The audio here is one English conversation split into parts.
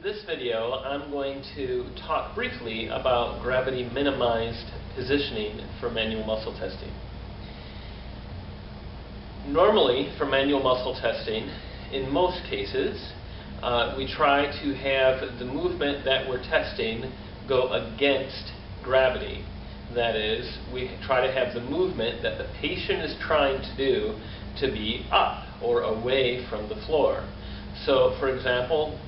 this video, I'm going to talk briefly about gravity-minimized positioning for manual muscle testing. Normally, for manual muscle testing, in most cases, we try to have the movement that we're testing go against gravity. That is, we try to have the movement that the patient is trying to do to be up or away from the floor. So, for example,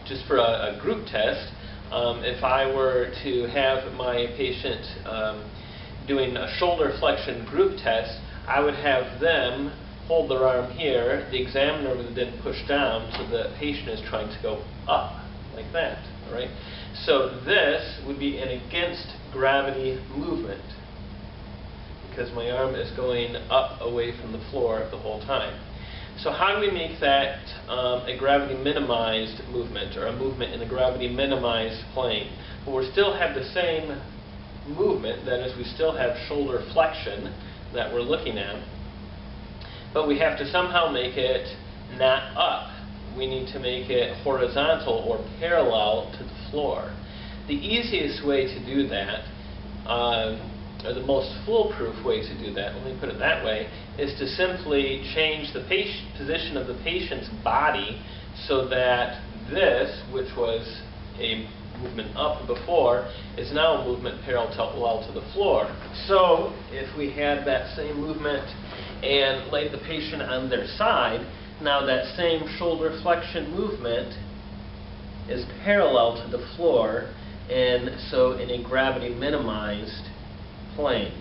just for a group test, if I were to have my patient doing a shoulder flexion group test, I would have them hold their arm here, the examiner would then push down, so the patient is trying to go up, like that, all right? So this would be an against gravity movement, because my arm is going up away from the floor the whole time. So how do we make that a gravity-minimized movement, or a movement in a gravity-minimized plane? Well, we still have the same movement, that is, we still have shoulder flexion that we're looking at, but we have to somehow make it not up. We need to make it horizontal or parallel to the floor. The easiest way to do that, or the most foolproof way to do that, let me put it that way, is to simply change the position of the patient's body so that this, which was a movement up before, is now a movement parallel to the floor. So if we had that same movement and laid the patient on their side, now that same shoulder flexion movement is parallel to the floor, and so in a gravity-minimized plane.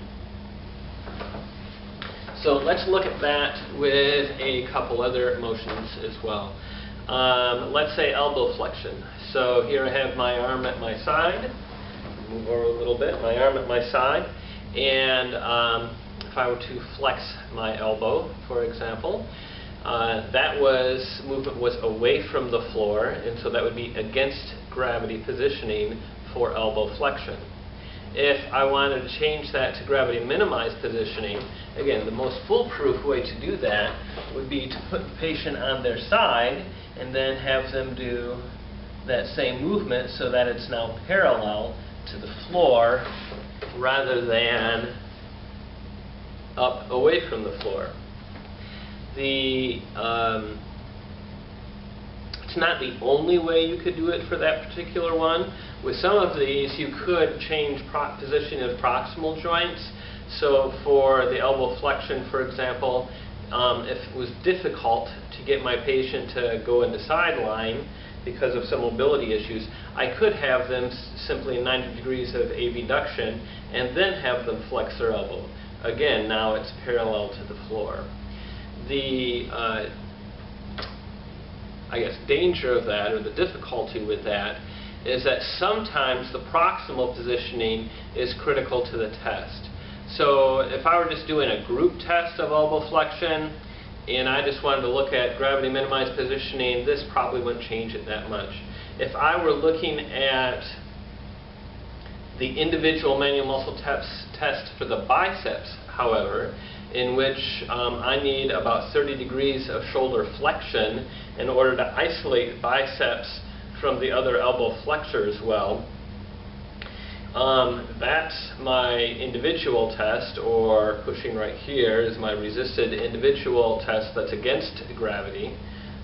So let's look at that with a couple other motions as well. Let's say elbow flexion. So here I have my arm at my side. Move over a little bit. My arm at my side, and if I were to flex my elbow, for example, that movement was away from the floor, and so that would be against gravity positioning for elbow flexion. If I wanted to change that to gravity-minimized positioning, again, the most foolproof way to do that would be to put the patient on their side and then have them do that same movement so that it's now parallel to the floor rather than up away from the floor. It's not the only way you could do it for that particular one. With some of these, you could change positioning of proximal joints. So for the elbow flexion, for example, if it was difficult to get my patient to go into sideline because of some mobility issues, I could have them simply 90 degrees of abduction and then have them flex their elbow. Again, now it's parallel to the floor. The I guess danger of that, or the difficulty with that, is that sometimes the proximal positioning is critical to the test. So if I were just doing a group test of elbow flexion and I just wanted to look at gravity minimized positioning, this probably wouldn't change it that much. If I were looking at the individual manual muscle test for the biceps, however, in which I need about 30 degrees of shoulder flexion in order to isolate biceps from the other elbow flexor as well. That's my individual test, or pushing right here is my resisted individual test that's against gravity.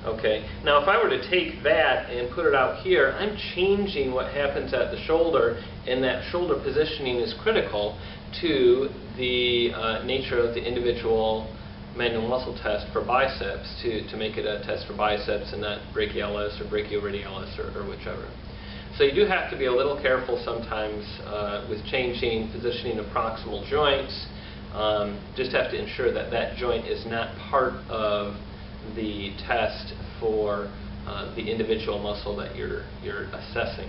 Okay. Now if I were to take that and put it out here, I'm changing what happens at the shoulder, and that shoulder positioning is critical to the nature of the individual manual muscle test for biceps, to make it a test for biceps and not brachialis or brachioradialis or whichever. So you do have to be a little careful sometimes with changing positioning of proximal joints. Just have to ensure that that joint is not part of the test for the individual muscle that you're assessing.